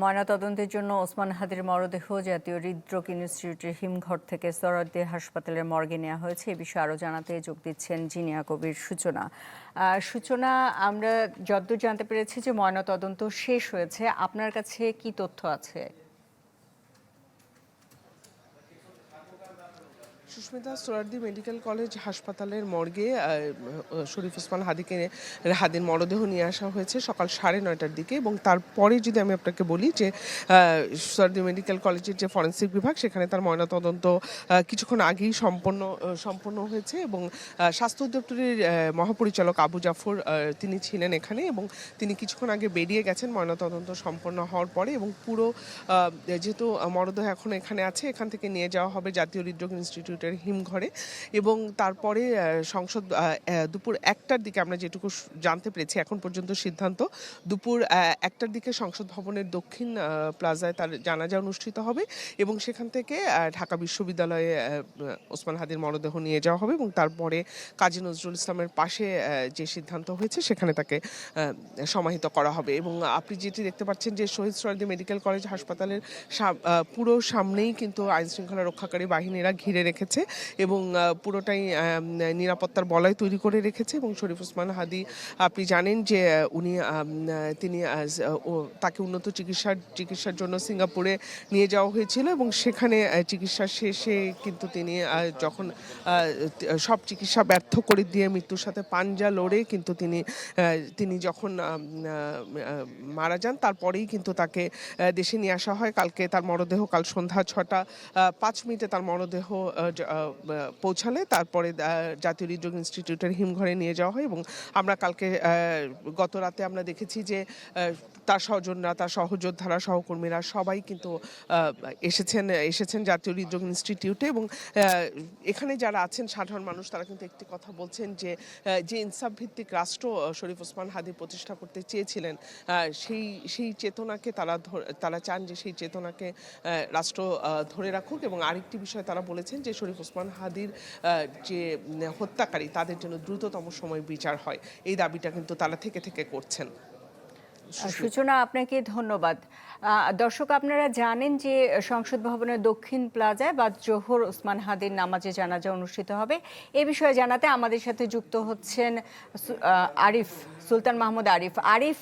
ময়নাতদন্তের জন্য ওসমান হাদির মরদেহ জাতীয় হৃদরোগ ইনস্টিটিউটের হিমঘর থেকে সোহরাওয়ার্দী হাসপাতালের মর্গে নেওয়া হয়েছে। এ বিষয়ে আরও জানাতে যোগ দিচ্ছেন জিনিয়া কবির সূচনা। সূচনা, আমরা যতদূর জানতে পেরেছি যে ময়নাতদন্ত শেষ হয়েছে, আপনার কাছে কি তথ্য আছে? সুস্মিতা, সোহরাওয়ার্দী মেডিকেল কলেজ হাসপাতালের মর্গে শরীফ ওসমান হাদির মরদেহ নিয়ে আসা হয়েছে সকাল 9:30টার দিকে। এবং তারপরে যদি আমি আপনাকে বলি যে সোহরাওয়ার্দী মেডিকেল কলেজের যে ফরেন্সিক বিভাগ, সেখানে তার ময়নাতদন্ত কিছুক্ষণ আগেই সম্পন্ন হয়েছে। এবং স্বাস্থ্য অধিদপ্তরের মহাপরিচালক আবু জাফর তিনি ছিলেন এখানে, এবং তিনি কিছুক্ষণ আগে বেরিয়ে গেছেন ময়নাতদন্ত সম্পন্ন হওয়ার পরে। এবং পুরো যেহেতু মরদেহ এখন এখানে আছে, এখান থেকে নিয়ে যাওয়া হবে জাতীয় হৃদরোগ ইনস্টিটিউটের হিমঘরে। এবং তারপরে সংসদ দুপুর 1টার দিকে, আমরা যেটুকু জানতে পেরেছি এখন পর্যন্ত সিদ্ধান্ত, দুপুর 1টার দিকে সংসদ ভবনের দক্ষিণ প্লাজায় তার জানাজা অনুষ্ঠিত হবে। এবং সেখান থেকে ঢাকা বিশ্ববিদ্যালয়ে ওসমান হাদির মরদেহ নিয়ে যাওয়া হবে। এবং তারপরে কাজী নজরুল ইসলামের পাশে যে সিদ্ধান্ত হয়েছে সেখানে তাকে সমাহিত করা হবে। এবং আপনি যেটি দেখতে পাচ্ছেন যে শহীদ সোহরাওয়ার্দী মেডিকেল কলেজ হাসপাতালের পুরো সামনেই কিন্তু আইন শৃঙ্খলা রক্ষাকারী বাহিনীরা ঘিরে রেখেছে এবং পুরোটাই নিরাপত্তার বলয় তৈরি করে রেখেছে। এবং শরীফ ওসমান হাদি, আপনি জানেন যে তিনি তাকে উন্নত চিকিৎসার জন্য সিঙ্গাপুরে নিয়ে যাওয়া হয়েছিল। এবং সেখানে চিকিৎসা শেষে কিন্তু তিনি যখন সব চিকিৎসা ব্যর্থ করে দিয়ে মৃত্যুর সাথে পাঞ্জা লড়ে কিন্তু তিনি যখন মারা যান, তারপরেই কিন্তু তাকে দেশে নিয়ে আসা হয়। কালকে তার মরদেহ, কাল সন্ধ্যা 6:05 তার মরদেহ পৌঁছালে তারপরে জাতীয় হৃদরোগ ইনস্টিটিউটের হিমঘরে নিয়ে যাওয়া হয়। এবং আমরা কালকে গত রাতে আমরা দেখেছি যে তার স্বজনরা, তার সহযোদ্ধারা, সহকর্মীরা সবাই কিন্তু এসেছেন জাতীয় হৃদরোগ ইনস্টিটিউটে। এবং এখানে যারা আছেন সাধারণ মানুষ, তারা কিন্তু একটি কথা বলছেন যে ইনসাফ ভিত্তিক রাষ্ট্র শরীফ ওসমান হাদি প্রতিষ্ঠা করতে চেয়েছিলেন, সেই চেতনাকে তারা চান যে সেই চেতনাকে রাষ্ট্র ধরে রাখুক। এবং আরেকটি বিষয় তারা বলেছেন যে শরীফ ওসমান হাদির যে হত্যাকারী, তাদের জন্য দ্রুততম সময় বিচার হয়, এই দাবিটা কিন্তু তারা থেকে করছেন। সূচনা, আপনাকে ধন্যবাদ। দর্শক, আপনারা জানেন যে সংসদ ভবনের দক্ষিণ প্লাজায় বা জোহর ওসমান হাদির নামাজে জানাজা অনুষ্ঠিত হবে। এ বিষয়ে জানাতে আমাদের সাথে যুক্ত হচ্ছেন আরিফ, সুলতান মাহমুদ আরিফ।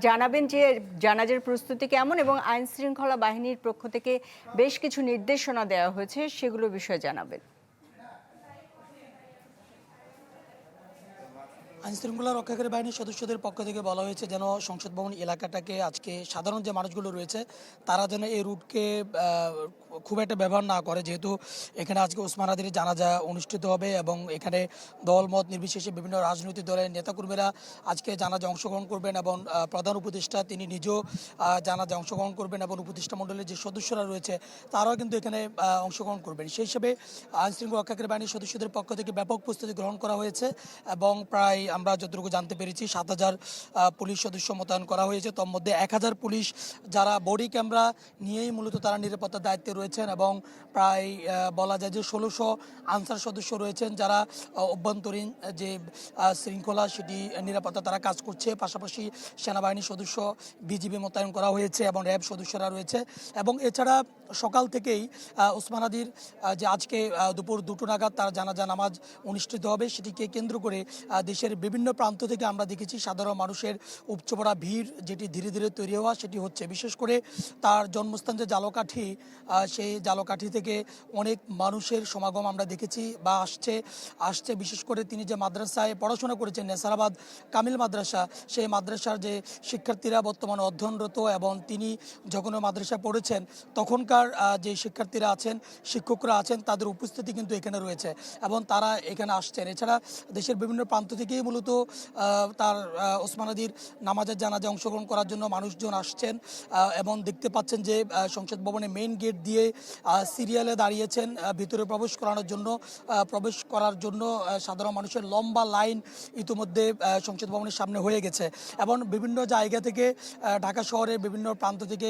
জানাবেন যে জানাজার প্রস্তুতি কেমন এবং আইন শৃঙ্খলা বাহিনীর পক্ষ থেকে বেশ কিছু নির্দেশনা দেওয়া হয়েছে, সেগুলোর বিষয়ে জানাবেন। আইনশৃঙ্খলা রক্ষাকারী বাহিনীর সদস্যদের পক্ষ থেকে বলা হয়েছে যেন সংসদ ভবন এলাকাটাকে আজকে সাধারণ যে মানুষগুলো রয়েছে তারা যেন এই রুটকে খুব একটা ব্যবহার না করে, যেহেতু এখানে আজকে ওসমান হাদির জানাজা অনুষ্ঠিত হবে এবং এখানে দলমত নির্বিশেষে বিভিন্ন রাজনৈতিক দলের নেতাকর্মীরা আজকে জানাজা অংশগ্রহণ করবেন এবং প্রধান উপদেষ্টা তিনি নিজেও জানাজা অংশগ্রহণ করবেন এবং উপদেষ্টা মণ্ডলের যে সদস্যরা রয়েছে তারাও কিন্তু এখানে অংশগ্রহণ করবেন। সেই হিসেবে আইনশৃঙ্খলা রক্ষাকারী বাহিনীর সদস্যদের পক্ষ থেকে ব্যাপক প্রস্তুতি গ্রহণ করা হয়েছে এবং প্রায় আমরা যতটুকু জানতে পেরেছি 7,000 পুলিশ সদস্য মোতায়েন করা হয়েছে। তোর মধ্যে 1,000 পুলিশ যারা বডি ক্যামেরা নিয়েই মূলত তারা নিরাপত্তার দায়িত্বে রয়েছেন এবং প্রায় বলা যায় যে 1600 আনসার সদস্য রয়েছেন যারা অভ্যন্তরীণ যে শৃঙ্খলা সেটি নিরাপত্তা তারা কাজ করছে। পাশাপাশি সেনাবাহিনীর সদস্য বিজিবি মোতায়েন করা হয়েছে এবং র্যাব সদস্যরা রয়েছে। এবং এছাড়া সকাল থেকেই ওসমান হাদির যে আজকে দুপুর 2টো নাগাদ তার জানাজা নামাজ অনুষ্ঠিত হবে, সেটিকে কেন্দ্র করে দেশের বিভিন্ন প্রান্ত থেকে আমরা দেখেছি সাধারণ মানুষের উপচে পড়া ভিড় যেটি ধীরে ধীরে তৈরি হওয়া সেটি হচ্ছে। বিশেষ করে তার জন্মস্থান যে জালকাঠি, সেই জালকাঠি থেকে অনেক মানুষের সমাগম আমরা দেখেছি বা আসছে। বিশেষ করে তিনি যে মাদ্রাসায় পড়াশোনা করেছেন, নেসারাবাদ কামিল মাদ্রাসা, সেই মাদ্রাসার যে শিক্ষার্থীরা বর্তমানে অধ্যয়নরত এবং তিনি যখন মাদ্রাসায় পড়েছেন তখনকার যে শিক্ষার্থীরা আছেন, শিক্ষকরা আছেন, তাদের উপস্থিতি কিন্তু এখানে রয়েছে এবং তারা এখানে আসছেন। এছাড়া দেশের বিভিন্ন প্রান্ত থেকেই মূলত তার ওসমান হাদির নামাজের জানাজা অংশগ্রহণ করার জন্য মানুষজন আসছেন এবং দেখতে পাচ্ছেন যে সংসদ ভবনে মেইন গেট দিয়ে সিরিয়ালে দাঁড়িয়েছেন ভিতরে প্রবেশ করার জন্য সাধারণ মানুষের লম্বা লাইন ইতিমধ্যে সংসদ ভবনের সামনে হয়ে গেছে। এবং বিভিন্ন জায়গা থেকে ঢাকা শহরের বিভিন্ন প্রান্ত থেকে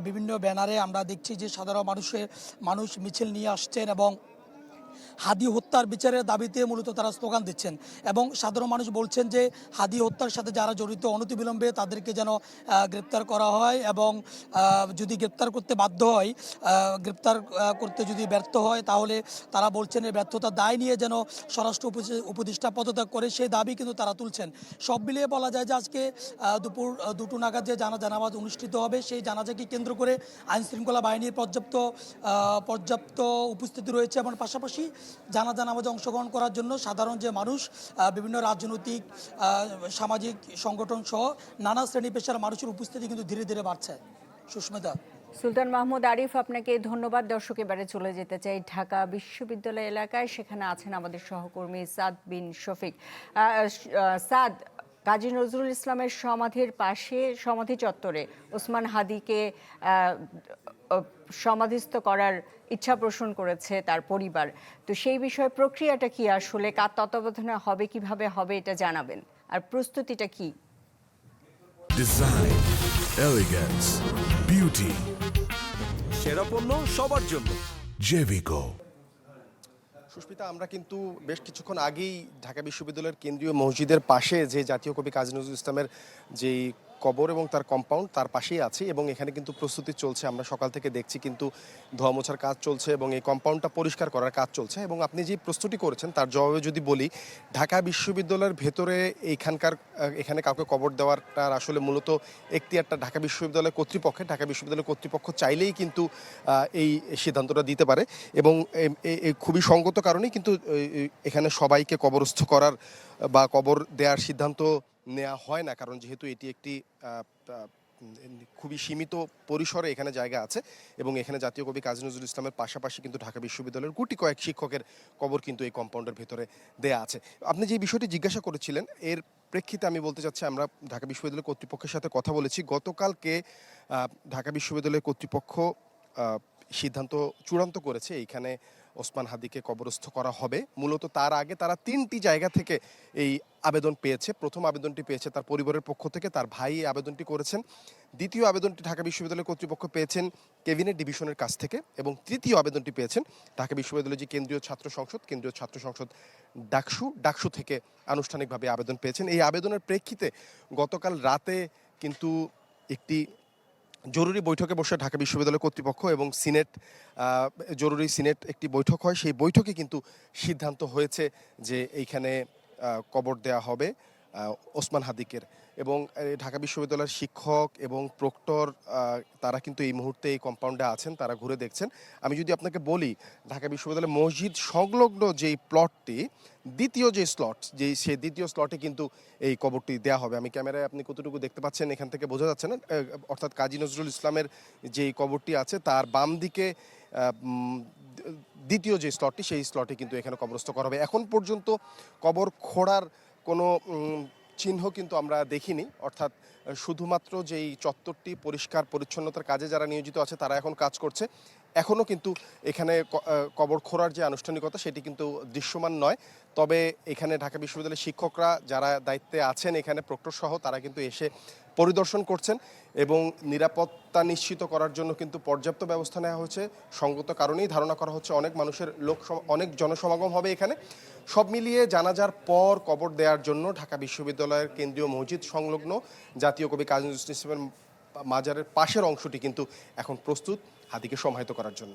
বিভিন্ন ব্যানারে আমরা দেখছি যে সাধারণ মানুষ মিছিল নিয়ে আসছেন এবং হাদি হত্যার বিচারের দাবিতে মূলত তারা স্লোগান দিচ্ছেন এবং সাধারণ মানুষ বলছেন যে হাদি হত্যার সাথে যারা জড়িত অনতিবিলম্বে তাদেরকে যেন গ্রেপ্তার করা হয় এবং যদি গ্রেপ্তার করতে বাধ্য হয়, গ্রেপ্তার করতে যদি ব্যর্থ হয় তাহলে তারা বলছেন এই ব্যর্থতার দায় নিয়ে যেন স্বরাষ্ট্র উপদেষ্টা পদত্যাগ করে সেই দাবি কিন্তু তারা তুলছেন। সব মিলিয়ে বলা যায় যে আজকে দুপুর 2টো নাগাদ যে জানাজা অনুষ্ঠিত হবে সেই জানাজাকে কেন্দ্র করে আইনশৃঙ্খলা বাহিনীর পর্যাপ্ত উপস্থিতি রয়েছে এবং পাশাপাশি জানাজায় অংশগ্রহণ করার জন্য সাধারণ যে মানুষ, বিভিন্ন রাজনৈতিক সামাজিক সংগঠন সহ নানা শ্রেণী পেশার মানুষের উপস্থিতি কিন্তু ধীরে ধীরে বাড়ছে। সুস্মিতা। সুলতান মাহমুদ আরিফ, আপনাকে ধন্যবাদ। দর্শক, এবারে চলে যেতে চাই ঢাকা বিশ্ববিদ্যালয় এলাকায়। সেখানে আছেন আমাদের সহকর্মী সাদ বিন শফিক। সাদ, কাজী নজরুল ইসলামের সমাধির পাশে সমাধি চত্বরে ওসমান হাদিকে সমাধিস্থ করার ইচ্ছা পোষণ করেছে তার পরিবার। তো সেই বিষয়ে প্রক্রিয়াটা কি, আসলে কার তত্ত্বাবধানে হবে, কিভাবে হবে, এটা জানাবেন, আর প্রস্তুতিটা কি? ডিজাইন, এলিগেন্স, বিউটি, সেরা পণ্য সবার জন্য জেভিকো। সুস্মিতা, আমরা কিন্তু বেশ কিছুক্ষণ আগেই ঢাকা বিশ্ববিদ্যালয়ের কেন্দ্রীয় মসজিদের পাশে যে জাতীয় কবি কাজী নজরুল ইসলামের যেই কবর এবং তার কম্পাউন্ড তার পাশেই আছি এবং এখানে কিন্তু প্রস্তুতি চলছে। আমরা সকাল থেকে দেখছি কিন্তু ধোয়া মোছার কাজ চলছে এবং এই কম্পাউন্ডটা পরিষ্কার করার কাজ চলছে। এবং আপনি যে প্রস্তুতি করেছেন তার জবাবে যদি বলি, ঢাকা বিশ্ববিদ্যালয়ের ভেতরে এখানে কাউকে কবর দেওয়ারটার আসলে মূলত এখতিয়ারটা ঢাকা বিশ্ববিদ্যালয় কর্তৃপক্ষ চাইলেই কিন্তু এই সিদ্ধান্তটা দিতে পারে এবং খুবই সঙ্গত কারণেই কিন্তু এখানে সবাইকে কবরস্থ করার বা কবর দেওয়ার সিদ্ধান্ত নেওয়া হয় না, কারণ যেহেতু এটি একটি খুবই সীমিত পরিসরে এখানে জায়গা আছে এবং এখানে জাতীয় কবি কাজী নজরুল ইসলামের পাশাপাশি কিন্তু ঢাকা বিশ্ববিদ্যালয়ের গুটি কয়েক শিক্ষকের কবর কিন্তু এই কম্পাউন্ডের ভেতরে দেয়া আছে। আপনি যে বিষয়টি জিজ্ঞাসা করেছিলেন এর প্রেক্ষিতে আমি বলতে চাচ্ছি, আমরা ঢাকা বিশ্ববিদ্যালয় কর্তৃপক্ষের সাথে কথা বলেছি। গতকালকে ঢাকা বিশ্ববিদ্যালয়ের কর্তৃপক্ষ সিদ্ধান্ত চূড়ান্ত করেছে এইখানে ওসমান হাদিকে কবরস্থ করা হবে। মূলত তার আগে তারা 3টি জায়গা থেকে এই আবেদন পেয়েছে। প্রথম আবেদনটি পেয়েছে তার পরিবারের পক্ষ থেকে, তার ভাই আবেদনটি করেছেন। দ্বিতীয় আবেদনটি ঢাকা বিশ্ববিদ্যালয় কর্তৃপক্ষ পেয়েছেন ক্যাবিনেট ডিভিশনের কাছ থেকে এবং তৃতীয় আবেদনটি পেয়েছেন ঢাকা বিশ্ববিদ্যালয়ের যে কেন্দ্রীয় ছাত্র সংসদ ডাকসু থেকে আনুষ্ঠানিকভাবে আবেদন পেয়েছেন। এই আবেদনের প্রেক্ষিতে গতকাল রাতে কিন্তু একটি জরুরি বৈঠকে বসে ঢাকা বিশ্ববিদ্যালয় কর্তৃপক্ষ এবং জরুরি সিনেট একটি বৈঠক হয়। সেই বৈঠকে কিন্তু সিদ্ধান্ত হয়েছে যে এইখানে কবর দেয়া হবে ওসমান হাদিকের। এবং ঢাকা বিশ্ববিদ্যালয়ের শিক্ষক এবং প্রক্টর তারা কিন্তু এই মুহূর্তে এই কম্পাউন্ডে আছেন, তারা ঘুরে দেখছেন। আমি যদি আপনাকে বলি, ঢাকা বিশ্ববিদ্যালয় মসজিদ সংলগ্ন যেই প্লটটি, দ্বিতীয় স্লটে কিন্তু এই কবরটি দেওয়া হবে। আমি ক্যামেরায় আপনি কতটুকু দেখতে পাচ্ছেন এখান থেকে বোঝা যাচ্ছে না, অর্থাৎ কাজী নজরুল ইসলামের যেই কবরটি আছে তার বাম দিকে দ্বিতীয় যে স্লটটি, সেই স্লটে কিন্তু এখানে কবরস্থ করা হবে। এখন পর্যন্ত কবর খোঁড়ার কোনো চিহ্ন কিন্তু আমরা দেখিনি, অর্থাৎ শুধুমাত্র যেই চত্বরটি পরিষ্কার পরিচ্ছন্নতার কাজে যারা নিয়োজিত আছে তারা এখন কাজ করছে। এখনও কিন্তু এখানে কবর খোঁড়ার যে আনুষ্ঠানিকতা সেটি কিন্তু দৃশ্যমান নয়। তবে এখানে ঢাকা বিশ্ববিদ্যালয়ের শিক্ষকরা যারা দায়িত্বে আছেন এখানে প্রক্টর সহ তারা কিন্তু এসে পরিদর্শন করছেন এবং নিরাপত্তা নিশ্চিত করার জন্য কিন্তু পর্যাপ্ত ব্যবস্থা নেওয়া হয়েছে। সঙ্গত কারণেই ধারণা করা হচ্ছে অনেক জনসমাগম হবে এখানে। সব মিলিয়ে জানাজার পর কবর দেওয়ার জন্য ঢাকা বিশ্ববিদ্যালয়ের কেন্দ্রীয় মসজিদ সংলগ্ন জাতীয় কবি কাজী নজরুল ইসলামের মাজারের পাশের অংশটি কিন্তু এখন প্রস্তুত হাদিকে সমাহিত করার জন্য।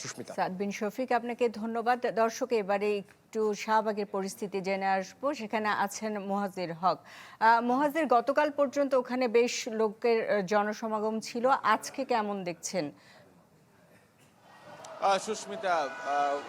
সুস্মিতা। সাদ বিন শফিক, আপনাকে ধন্যবাদ। দর্শক, এবারে একটু শাহবাগের পরিস্থিতি জেনে আসবো। সেখানে আছেন মুহাজির হক। মুহাজির, গতকাল পর্যন্ত ওখানে বেশ লোকের জনসমাগম ছিল, আজকে কেমন দেখছেন? সুস্মিতা,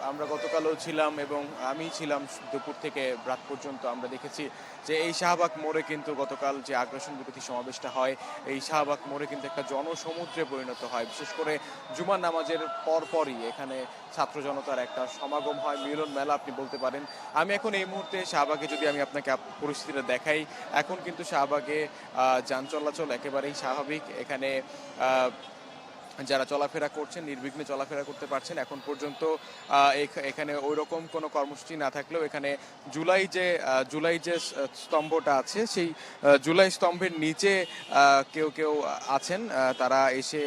আমরা গতকালও ছিলাম এবং আমি ছিলাম দুপুর থেকে রাত পর্যন্ত। আমরা দেখেছি যে এই শাহবাগ মোড়ে কিন্তু গতকাল যে আগ্রাসন বিরোধী সমাবেশটা হয়, এই শাহবাগ মোড়ে কিন্তু একটা জনসমুদ্রে পরিণত হয়। বিশেষ করে জুমার নামাজের পরপরই এখানে ছাত্র জনতার একটা সমাগম হয়, মিলন মেলা আপনি বলতে পারেন। আমি এখন এই মুহূর্তে শাহবাগে যদি আমি আপনাকে পরিস্থিতিটা দেখাই, এখন কিন্তু শাহবাগে যান চলাচল একেবারেই স্বাভাবিক। এখানে যারা চলাফেরা করছেন নির্বিঘ্নে চলাফেরা করতে পারছেন। এখন পর্যন্ত এখানে ওই রকম কোনো কর্মসূচি না থাকলেও এখানে জুলাই যে স্তম্ভটা আছে সেই জুলাই স্তম্ভের নিচে কেউ কেউ আছেন, তারা এসে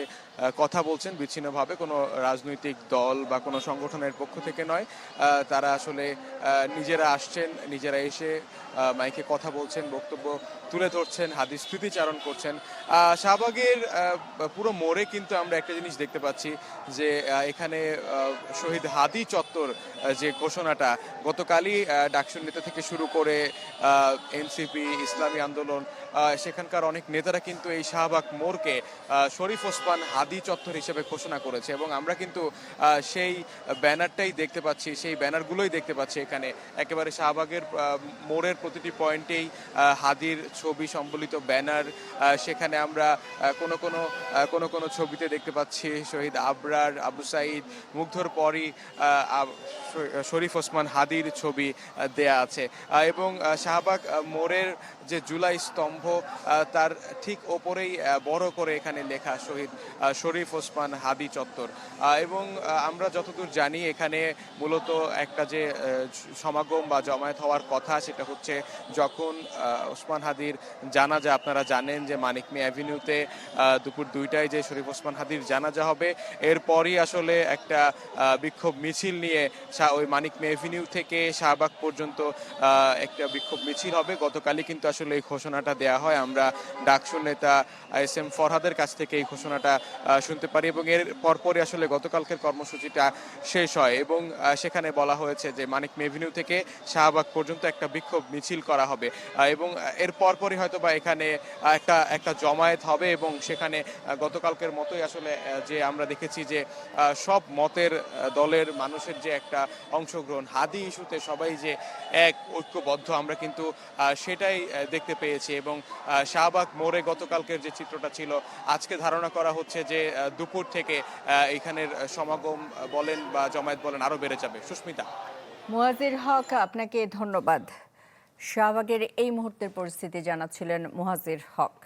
কথা বলছেন বিচ্ছিন্নভাবে, কোনো রাজনৈতিক দল বা কোনো সংগঠনের পক্ষ থেকে নয়। তারা আসলে নিজেরা আসছেন, নিজেরা এসে মাইকে কথা বলছেন, বক্তব্য তুলে ধরছেন, হাদিস স্মৃতিচারণ করছেন। শাহবাগের পুরো মোড়ে কিন্তু আমরা একটা জিনিস দেখতে পাচ্ছি যে এখানে শহীদ হাদি চত্বর যে ঘোষণাটা গতকালই ডাকসুর নেতা থেকে শুরু করে এনসিপি, ইসলামী আন্দোলন, সেখানকার অনেক নেতারা কিন্তু এই শাহবাগ মোড়কে শরীফ ওসমান হাদি চত্বর হিসেবে ঘোষণা করেছে এবং আমরা কিন্তু সেই ব্যানারটাই দেখতে পাচ্ছি, সেই ব্যানারগুলোই দেখতে পাচ্ছি এখানে। একেবারে শাহবাগের মোড়ের প্রতিটি পয়েন্টেই হাদির ছবি সম্বলিত ব্যানার। সেখানে আমরা কোনো কোনো ছবিতে দেখতে পাচ্ছি শহীদ আবরার, আবু সাইদ, মুগ্ধর পরই শরীফ ওসমান হাদির ছবি দেয়া আছে এবং শাহবাগ মোড়ের যে জুলাই স্তম্ভ তার ঠিক ওপরেই বড় করে এখানে লেখা শহীদ শরীফ ওসমান হাদি চত্বর। এবং আমরা যতদূর জানি এখানে মূলত একটা যে সমাগম বা জমায়েত হওয়ার কথা সেটা হচ্ছে যখন ওসমান হাদির জানাজা, আপনারা জানেন যে মানিক মিয়া অ্যাভিনিউতে দুপুর 2টায় যে শরীফ ওসমান হাদির জানাজা হবে, এরপরই আসলে একটা বিক্ষোভ মিছিল নিয়ে ওই মানিক মিয়া অ্যাভিনিউ থেকে শাহবাগ পর্যন্ত একটা বিক্ষোভ মিছিল হবে। গতকালই কিন্তু আসলে এই ঘোষণাটা দেয়া হয়, আমরা ডাকসুর নেতা এস.এম. ফরহাদের কাছ থেকে এই ঘোষণাটা শুনতে পারি এবং এর পরপরই আসলে গতকালকের কর্মসূচিটা শেষ হয় এবং সেখানে বলা হয়েছে যে মানিক মিয়া অ্যাভিনিউ থেকে শাহবাগ পর্যন্ত একটা বিক্ষোভ মিছিল করা হবে এবং এর পরপরই হয়তো বা এখানে একটা জমায়েত হবে এবং সেখানে গতকালকের মতোই আসলে যে আমরা দেখেছি যে সব মতের দলের মানুষের যে একটা অংশগ্রহণ, হাদি ইস্যুতে সবাই যে এক ঐক্যবদ্ধ, আমরা কিন্তু সেটাই দেখতে পেয়েছি এবং শাহবাগ মোড়ে গতকালকের যে চিত্রটা ছিল, আজকে ধারণা করা হচ্ছে যে দুপুর থেকে এখানের সমাগম বলেন বা জমায়েত বলেন আরো বেড়ে যাবে। সুস্মিতা। মুয়াজ্জির হক, আপনাকে ধন্যবাদ। শাহবাগের এই মুহূর্তের পরিস্থিতি জানাচ্ছিলেন মুয়াজ্জির হক।